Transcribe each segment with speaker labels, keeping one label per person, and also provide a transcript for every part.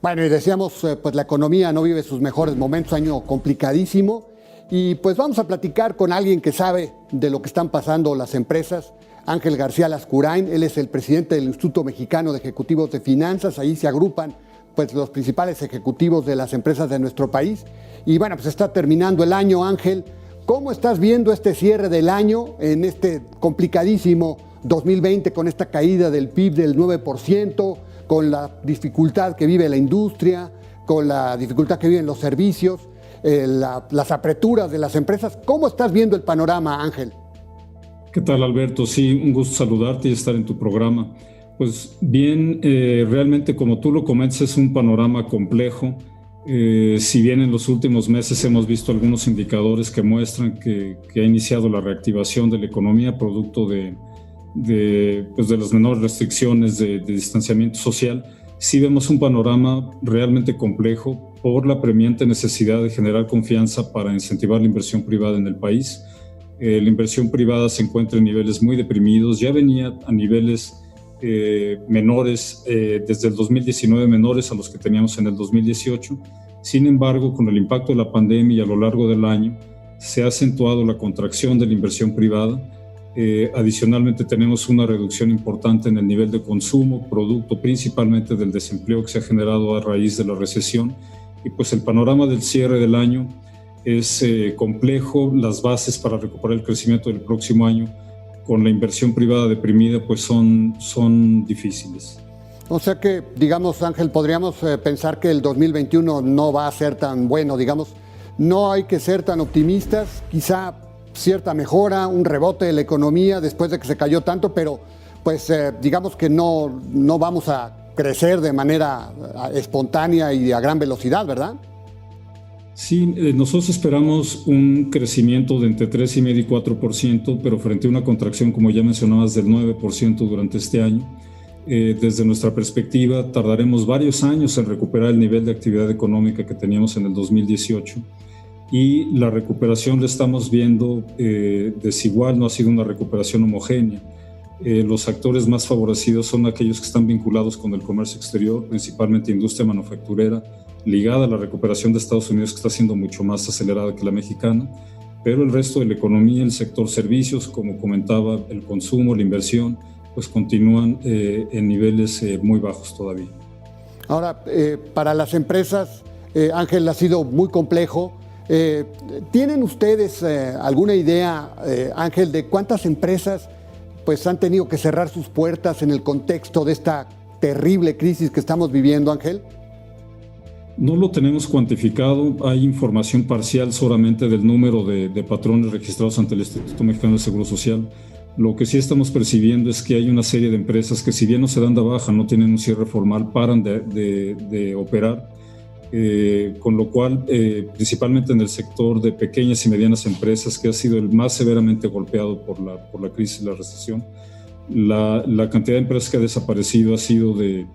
Speaker 1: Bueno, y decíamos, pues la economía no vive sus mejores momentos, año complicadísimo. Y pues vamos a platicar con alguien que sabe de lo que están pasando las empresas, Ángel García Lascurain. Él es el presidente del Instituto Mexicano de Ejecutivos de Finanzas. Ahí se agrupan pues los principales ejecutivos de las empresas de nuestro país. Y bueno, pues está terminando el año, Ángel. ¿Cómo estás viendo este cierre del año en este complicadísimo 2020 con esta caída del PIB del 9%, con la dificultad que vive la industria, con la dificultad que viven los servicios, las apreturas de las empresas? ¿Cómo estás viendo el panorama, Ángel?
Speaker 2: ¿Qué tal, Alberto? Sí, un gusto saludarte y estar en tu programa. Pues bien, realmente como tú lo comentas es un panorama complejo. Si bien en los últimos meses hemos visto algunos indicadores que muestran que ha iniciado la reactivación de la economía producto de las menores restricciones de distanciamiento social, sí vemos un panorama realmente complejo por la apremiante necesidad de generar confianza para incentivar la inversión privada en el país. La inversión privada se encuentra en niveles muy deprimidos, ya venía a niveles menores desde el 2019, menores a los que teníamos en el 2018. Sin embargo, con el impacto de la pandemia y a lo largo del año, se ha acentuado la contracción de la inversión privada. Adicionalmente tenemos una reducción importante en el nivel de consumo, producto principalmente del desempleo que se ha generado a raíz de la recesión. Y pues el panorama del cierre del año es complejo. Las bases para recuperar el crecimiento del próximo año con la inversión privada deprimida pues son difíciles.
Speaker 1: O sea que, digamos, Ángel, podríamos pensar que el 2021 no va a ser tan bueno, digamos, no hay que ser tan optimistas, quizá cierta mejora, un rebote de la economía después de que se cayó tanto, pero pues digamos que no vamos a crecer de manera espontánea y a gran velocidad, ¿verdad?
Speaker 2: Sí, nosotros esperamos un crecimiento de entre 3,5 y 4%, pero frente a una contracción, como ya mencionabas, del 9% durante este año. Desde nuestra perspectiva, tardaremos varios años en recuperar el nivel de actividad económica que teníamos en el 2018. Y la recuperación la estamos viendo desigual, no ha sido una recuperación homogénea. Los actores más favorecidos son aquellos que están vinculados con el comercio exterior, principalmente industria manufacturera, ligada a la recuperación de Estados Unidos, que está siendo mucho más acelerada que la mexicana, pero el resto de la economía, el sector servicios, como comentaba, el consumo, la inversión, pues continúan en niveles muy bajos todavía.
Speaker 1: Ahora, para las empresas, Ángel, ha sido muy complejo. ¿Tienen ustedes alguna idea, Ángel, de cuántas empresas pues, han tenido que cerrar sus puertas en el contexto de esta terrible crisis que estamos viviendo, Ángel?
Speaker 2: No lo tenemos cuantificado, hay información parcial solamente del número de patrones registrados ante el Instituto Mexicano del Seguro Social. Lo que sí estamos percibiendo es que hay una serie de empresas que, si bien no se dan de baja, no tienen un cierre formal, paran de operar, con lo cual, principalmente en el sector de pequeñas y medianas empresas, que ha sido el más severamente golpeado por la crisis y la recesión, la cantidad de empresas que ha desaparecido ha sido de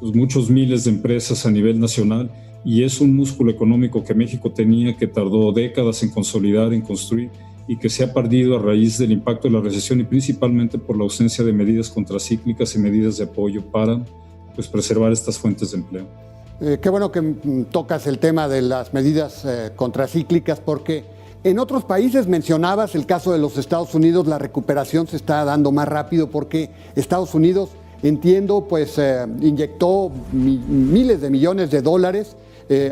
Speaker 2: pues, muchos miles de empresas a nivel nacional, y es un músculo económico que México tenía, que tardó décadas en consolidar, en construir, y que se ha perdido a raíz del impacto de la recesión y principalmente por la ausencia de medidas contracíclicas y medidas de apoyo para pues, preservar estas fuentes de empleo.
Speaker 1: Qué bueno que tocas el tema de las medidas contracíclicas, porque en otros países, mencionabas el caso de los Estados Unidos, la recuperación se está dando más rápido porque Estados Unidos, entiendo, pues inyectó miles de millones de dólares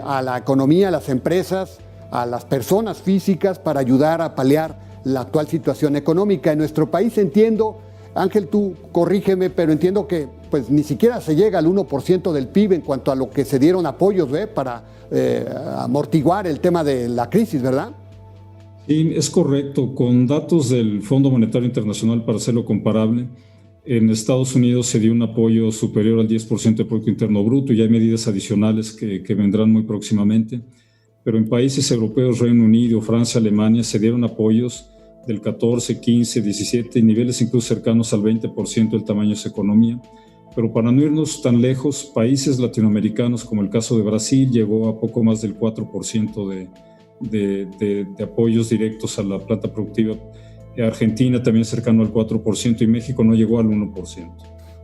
Speaker 1: a la economía, a las empresas, a las personas físicas para ayudar a paliar la actual situación económica. En nuestro país, entiendo, Ángel, tú corrígeme, pero entiendo que pues ni siquiera se llega al 1% del PIB en cuanto a lo que se dieron apoyos para amortiguar el tema de la crisis, ¿verdad?
Speaker 2: Sí, es correcto. Con datos del Fondo Monetario Internacional, para hacerlo comparable, en Estados Unidos se dio un apoyo superior al 10% del Producto Interno Bruto, y hay medidas adicionales que vendrán muy próximamente. Pero en países europeos, Reino Unido, Francia, Alemania, se dieron apoyos del 14, 15, 17 y niveles incluso cercanos al 20% del tamaño de su economía. Pero para no irnos tan lejos, países latinoamericanos, como el caso de Brasil, llegó a poco más del 4% de apoyos directos a la planta productiva. Argentina también cercano al 4%, y México no llegó al 1%.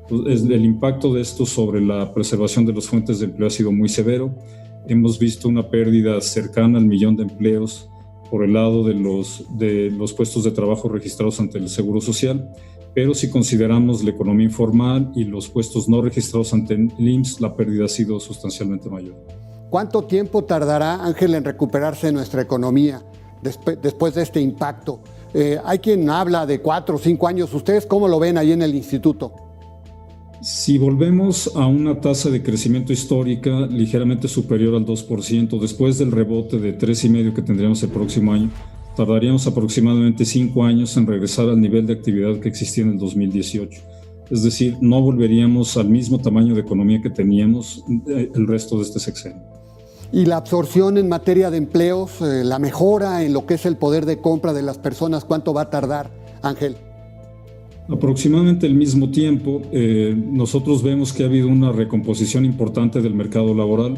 Speaker 2: Pues, el impacto de esto sobre la preservación de las fuentes de empleo ha sido muy severo. Hemos visto una pérdida cercana al 1.000.000 de empleos por el lado de los puestos de trabajo registrados ante el Seguro Social, pero si consideramos la economía informal y los puestos no registrados ante el IMSS, la pérdida ha sido sustancialmente mayor.
Speaker 1: ¿Cuánto tiempo tardará, Ángel, en recuperarse nuestra economía después de este impacto? Hay quien habla de 4 o 5 años. ¿Ustedes cómo lo ven ahí en el instituto?
Speaker 2: Si volvemos a una tasa de crecimiento histórica ligeramente superior al 2%, después del rebote de 3,5% que tendríamos el próximo año, tardaríamos aproximadamente 5 años en regresar al nivel de actividad que existía en el 2018. Es decir, no volveríamos al mismo tamaño de economía que teníamos el resto de este sexenio.
Speaker 1: ¿Y la absorción en materia de empleos, la mejora en lo que es el poder de compra de las personas, cuánto va a tardar, Ángel?
Speaker 2: Aproximadamente al mismo tiempo, nosotros vemos que ha habido una recomposición importante del mercado laboral.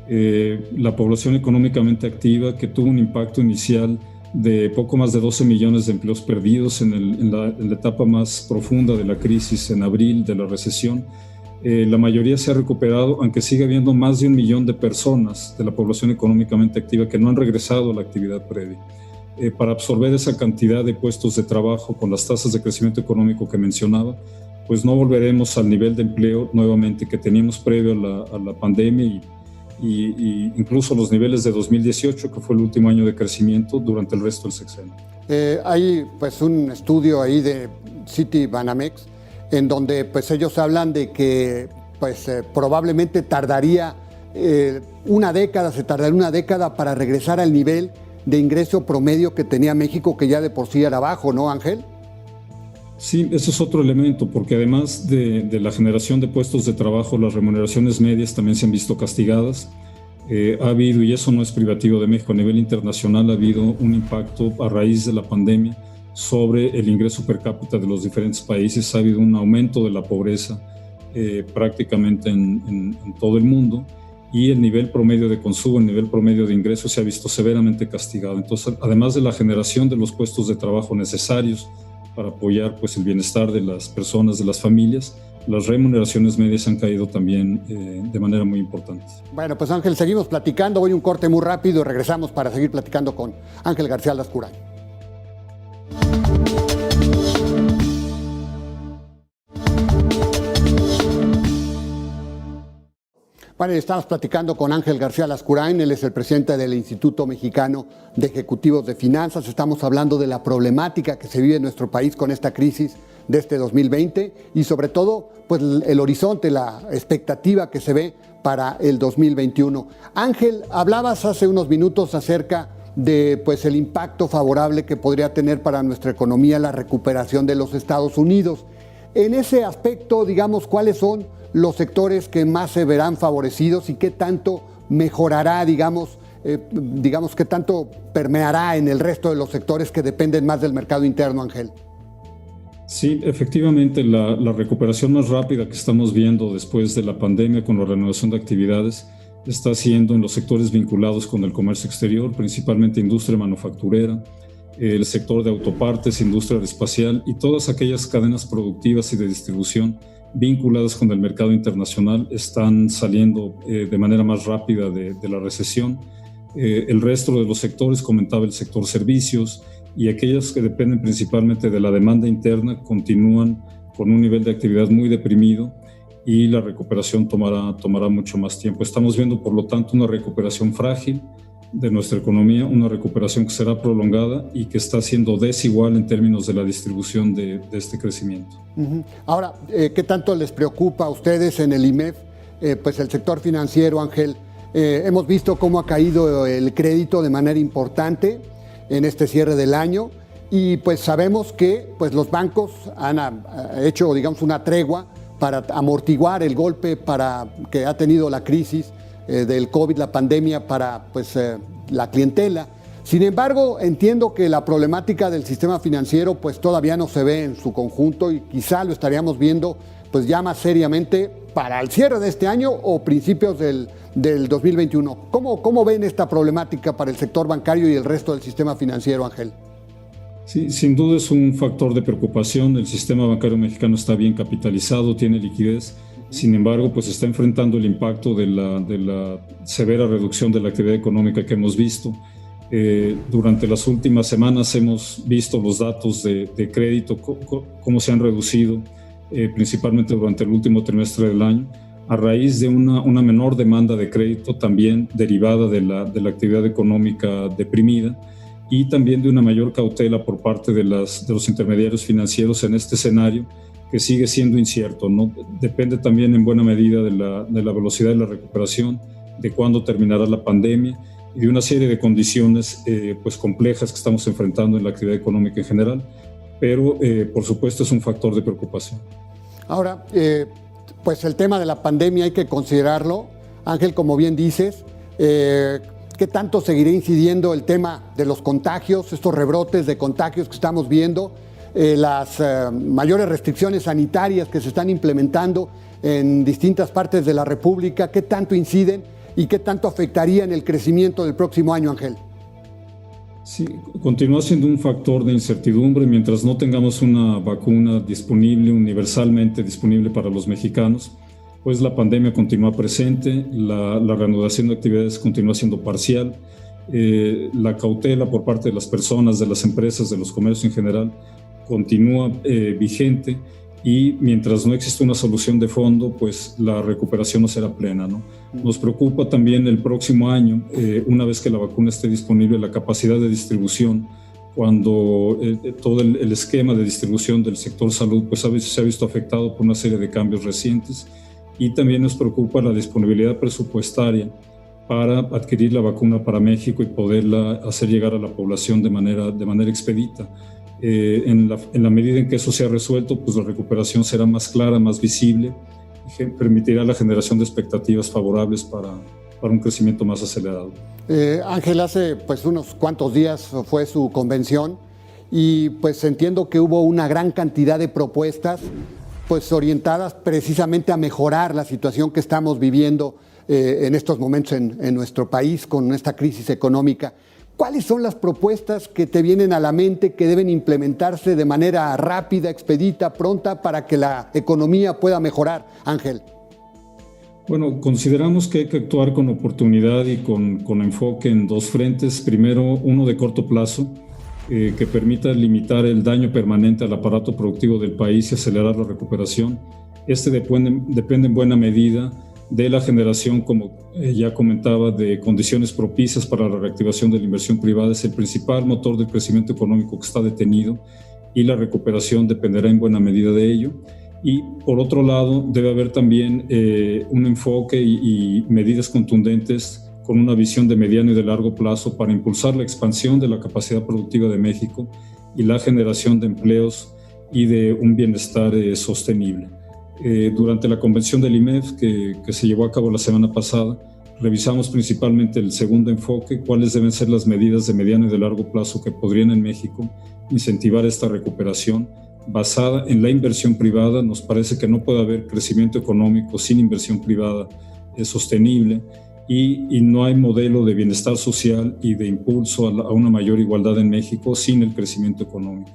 Speaker 2: La población económicamente activa, que tuvo un impacto inicial de poco más de 12 millones de empleos perdidos en la etapa más profunda de la crisis, en abril de la recesión, la mayoría se ha recuperado, aunque sigue habiendo más de 1 millón de personas de la población económicamente activa que no han regresado a la actividad previa. Para absorber esa cantidad de puestos de trabajo con las tasas de crecimiento económico que mencionaba, pues no volveremos al nivel de empleo nuevamente que teníamos previo a la pandemia y incluso los niveles de 2018, que fue el último año de crecimiento durante el resto del sexenio.
Speaker 1: Hay pues un estudio ahí de Citibanamex en donde pues ellos hablan de que pues probablemente tardaría una década para regresar al nivel de ingreso promedio que tenía México, que ya de por sí era bajo, ¿no, Ángel?
Speaker 2: Sí, ese es otro elemento, porque además de la generación de puestos de trabajo, las remuneraciones medias también se han visto castigadas. Ha habido, y eso no es privativo de México, a nivel internacional ha habido un impacto a raíz de la pandemia sobre el ingreso per cápita de los diferentes países. Ha habido un aumento de la pobreza prácticamente en todo el mundo, y el nivel promedio de consumo, el nivel promedio de ingresos se ha visto severamente castigado. Entonces, además de la generación de los puestos de trabajo necesarios para apoyar pues, el bienestar de las personas, de las familias, las remuneraciones medias han caído también de manera muy importante.
Speaker 1: Bueno, pues Ángel, seguimos platicando. Voy a un corte muy rápido y regresamos para seguir platicando con Ángel García Lascurain. Bueno, estamos platicando con Ángel García Lascurain. Él es el presidente del Instituto Mexicano de Ejecutivos de Finanzas. Estamos hablando de la problemática que se vive en nuestro país con esta crisis de este 2020 y sobre todo pues, el horizonte, la expectativa que se ve para el 2021. Ángel, hablabas hace unos minutos acerca de pues, el impacto favorable que podría tener para nuestra economía la recuperación de los Estados Unidos. En ese aspecto, digamos, ¿cuáles son los sectores que más se verán favorecidos y qué tanto mejorará, digamos, qué tanto permeará en el resto de los sectores que dependen más del mercado interno, Ángel?
Speaker 2: Sí, efectivamente, la recuperación más rápida que estamos viendo después de la pandemia con la renovación de actividades está siendo en los sectores vinculados con el comercio exterior, principalmente industria manufacturera, el sector de autopartes, industria aeroespacial y todas aquellas cadenas productivas y de distribución vinculadas con el mercado internacional están saliendo de manera más rápida de la recesión. El resto de los sectores, comentaba el sector servicios y aquellos que dependen principalmente de la demanda interna, continúan con un nivel de actividad muy deprimido y la recuperación tomará mucho más tiempo. Estamos viendo, por lo tanto, una recuperación frágil de nuestra economía, una recuperación que será prolongada y que está siendo desigual en términos de la distribución de este crecimiento.
Speaker 1: Ahora, ¿qué tanto les preocupa a ustedes en el IMEF, pues el sector financiero, Ángel? Hemos visto cómo ha caído el crédito de manera importante en este cierre del año y pues sabemos que pues, los bancos han hecho, digamos, una tregua para amortiguar el golpe que ha tenido la crisis del COVID, la pandemia, para pues, la clientela. Sin embargo, entiendo que la problemática del sistema financiero pues, todavía no se ve en su conjunto y quizá lo estaríamos viendo pues, ya más seriamente para el cierre de este año o principios del 2021. ¿Cómo ven esta problemática para el sector bancario y el resto del sistema financiero, Ángel?
Speaker 2: Sí, sin duda es un factor de preocupación. El sistema bancario mexicano está bien capitalizado, tiene liquidez. Sin embargo, pues está enfrentando el impacto de la severa reducción de la actividad económica que hemos visto. Durante las últimas semanas hemos visto los datos de crédito, cómo se han reducido, principalmente durante el último trimestre del año, a raíz de una menor demanda de crédito también derivada de la actividad económica deprimida, y también de una mayor cautela por parte de los intermediarios financieros en este escenario que sigue siendo incierto, ¿no? Depende también en buena medida de la velocidad de la recuperación, de cuándo terminará la pandemia y de una serie de condiciones pues complejas que estamos enfrentando en la actividad económica en general, pero por supuesto es un factor de preocupación.
Speaker 1: Ahora, pues el tema de la pandemia hay que considerarlo. Ángel, como bien dices, ¿qué tanto seguirá incidiendo el tema de los contagios, estos rebrotes de contagios que estamos viendo, las mayores restricciones sanitarias que se están implementando en distintas partes de la República? ¿Qué tanto inciden y qué tanto afectarían el crecimiento del próximo año, Ángel?
Speaker 2: Sí, continúa siendo un factor de incertidumbre mientras no tengamos una vacuna disponible, universalmente disponible para los mexicanos. Pues la pandemia continúa presente, la reanudación de actividades continúa siendo parcial, la cautela por parte de las personas, de las empresas, de los comercios en general, continúa vigente, y mientras no existe una solución de fondo, pues la recuperación no será plena, ¿no? Nos preocupa también el próximo año, una vez que la vacuna esté disponible, la capacidad de distribución, cuando todo el esquema de distribución del sector salud pues se ha visto afectado por una serie de cambios recientes. Y también nos preocupa la disponibilidad presupuestaria para adquirir la vacuna para México y poderla hacer llegar a la población de manera expedita. En la medida en que eso sea resuelto, pues la recuperación será más clara, más visible, y permitirá la generación de expectativas favorables para un crecimiento más acelerado.
Speaker 1: Ángel, hace pues unos cuantos días fue su convención y pues entiendo que hubo una gran cantidad de propuestas pues orientadas precisamente a mejorar la situación que estamos viviendo en estos momentos en nuestro país con esta crisis económica. ¿Cuáles son las propuestas que te vienen a la mente que deben implementarse de manera rápida, expedita, pronta para que la economía pueda mejorar, Ángel?
Speaker 2: Bueno, consideramos que hay que actuar con oportunidad y con enfoque en dos frentes. Primero, uno de corto plazo, que permita limitar el daño permanente al aparato productivo del país y acelerar la recuperación. Este depende en buena medida de la generación, como ya comentaba, de condiciones propicias para la reactivación de la inversión privada. Es el principal motor del crecimiento económico que está detenido, y la recuperación dependerá en buena medida de ello. Y por otro lado, debe haber también un enfoque y medidas contundentes con una visión de mediano y de largo plazo para impulsar la expansión de la capacidad productiva de México y la generación de empleos y de un bienestar sostenible. Durante la convención del IMEF que se llevó a cabo la semana pasada, revisamos principalmente el segundo enfoque: cuáles deben ser las medidas de mediano y de largo plazo que podrían en México incentivar esta recuperación basada en la inversión privada. Nos parece que no puede haber crecimiento económico sin inversión privada sostenible, y no hay modelo de bienestar social y de impulso a una mayor igualdad en México sin el crecimiento económico.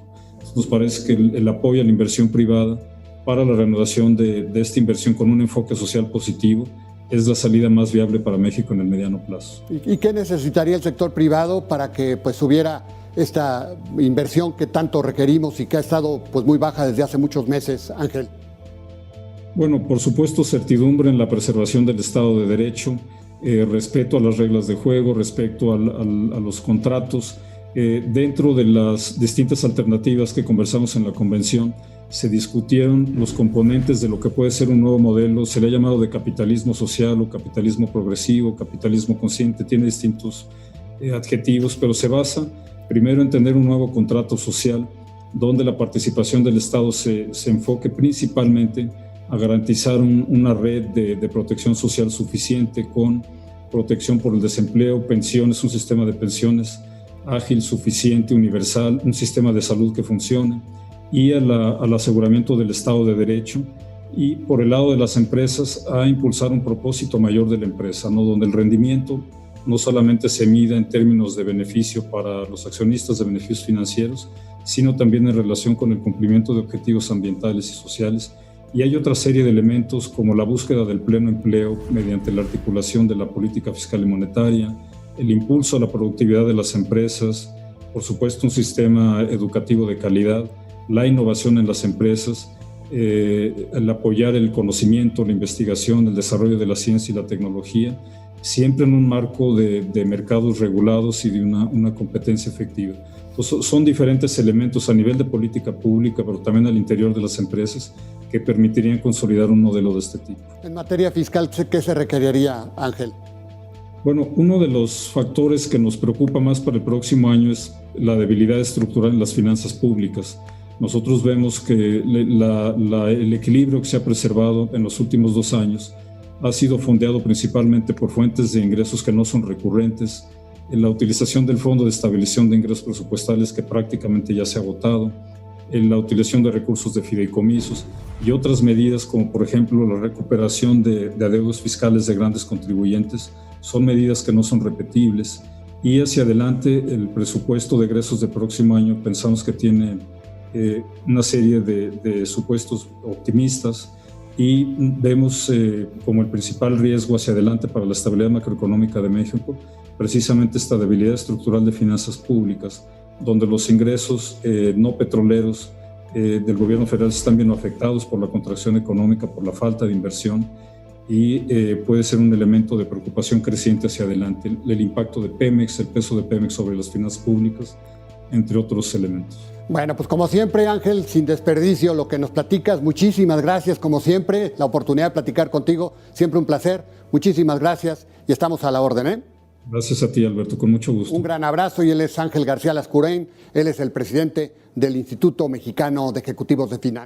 Speaker 2: Nos parece que el apoyo a la inversión privada para la reanudación de esta inversión con un enfoque social positivo es la salida más viable para México en el mediano plazo.
Speaker 1: ¿Y qué necesitaría el sector privado para que pues hubiera esta inversión que tanto requerimos y que ha estado pues muy baja desde hace muchos meses, Ángel?
Speaker 2: Bueno, por supuesto, certidumbre en la preservación del Estado de Derecho, respeto a las reglas de juego, respecto a los contratos. Dentro de las distintas alternativas que conversamos en la convención, se discutieron los componentes de lo que puede ser un nuevo modelo. Se le ha llamado de capitalismo social o capitalismo progresivo, capitalismo consciente, tiene distintos adjetivos, pero se basa primero en tener un nuevo contrato social donde la participación del Estado se enfoque principalmente a garantizar una red de protección social suficiente, con protección por el desempleo, pensiones, un sistema de pensiones ágil, suficiente, universal, un sistema de salud que funcione, y al aseguramiento del Estado de Derecho. Y por el lado de las empresas, a impulsar un propósito mayor de la empresa, ¿no? Donde el rendimiento no solamente se mida en términos de beneficio para los accionistas, de beneficios financieros, sino también en relación con el cumplimiento de objetivos ambientales y sociales. Y hay otra serie de elementos como la búsqueda del pleno empleo mediante la articulación de la política fiscal y monetaria, el impulso a la productividad de las empresas, por supuesto un sistema educativo de calidad, la innovación en las empresas, el apoyar el conocimiento, la investigación, el desarrollo de la ciencia y la tecnología, siempre en un marco de mercados regulados y de una competencia efectiva. Entonces, son diferentes elementos a nivel de política pública, pero también al interior de las empresas, que permitirían consolidar un modelo de este tipo.
Speaker 1: En materia fiscal, ¿qué se requeriría, Ángel?
Speaker 2: Bueno, uno de los factores que nos preocupa más para el próximo año es la debilidad estructural en las finanzas públicas. Nosotros vemos que el equilibrio que se ha preservado en los últimos 2 años ha sido fondeado principalmente por fuentes de ingresos que no son recurrentes, en la utilización del Fondo de Estabilización de Ingresos Presupuestales, que prácticamente ya se ha agotado, en la utilización de recursos de fideicomisos y otras medidas como por ejemplo la recuperación de adeudos fiscales de grandes contribuyentes. Son medidas que no son repetibles, y hacia adelante el presupuesto de egresos del próximo año pensamos que tiene una serie de supuestos optimistas, y vemos como el principal riesgo hacia adelante para la estabilidad macroeconómica de México precisamente esta debilidad estructural de finanzas públicas, donde los ingresos no petroleros del gobierno federal están viendo afectados por la contracción económica, por la falta de inversión, y puede ser un elemento de preocupación creciente hacia adelante. El impacto de Pemex, el peso de Pemex sobre las finanzas públicas, entre otros elementos.
Speaker 1: Bueno, pues como siempre, Ángel, sin desperdicio lo que nos platicas. Muchísimas gracias, como siempre, la oportunidad de platicar contigo, siempre un placer. Muchísimas gracias y estamos a la orden, ¿eh?
Speaker 2: Gracias a ti, Alberto, con mucho gusto.
Speaker 1: Un gran abrazo, y él es Ángel García Lascurain, él es el presidente del Instituto Mexicano de Ejecutivos de Finanzas.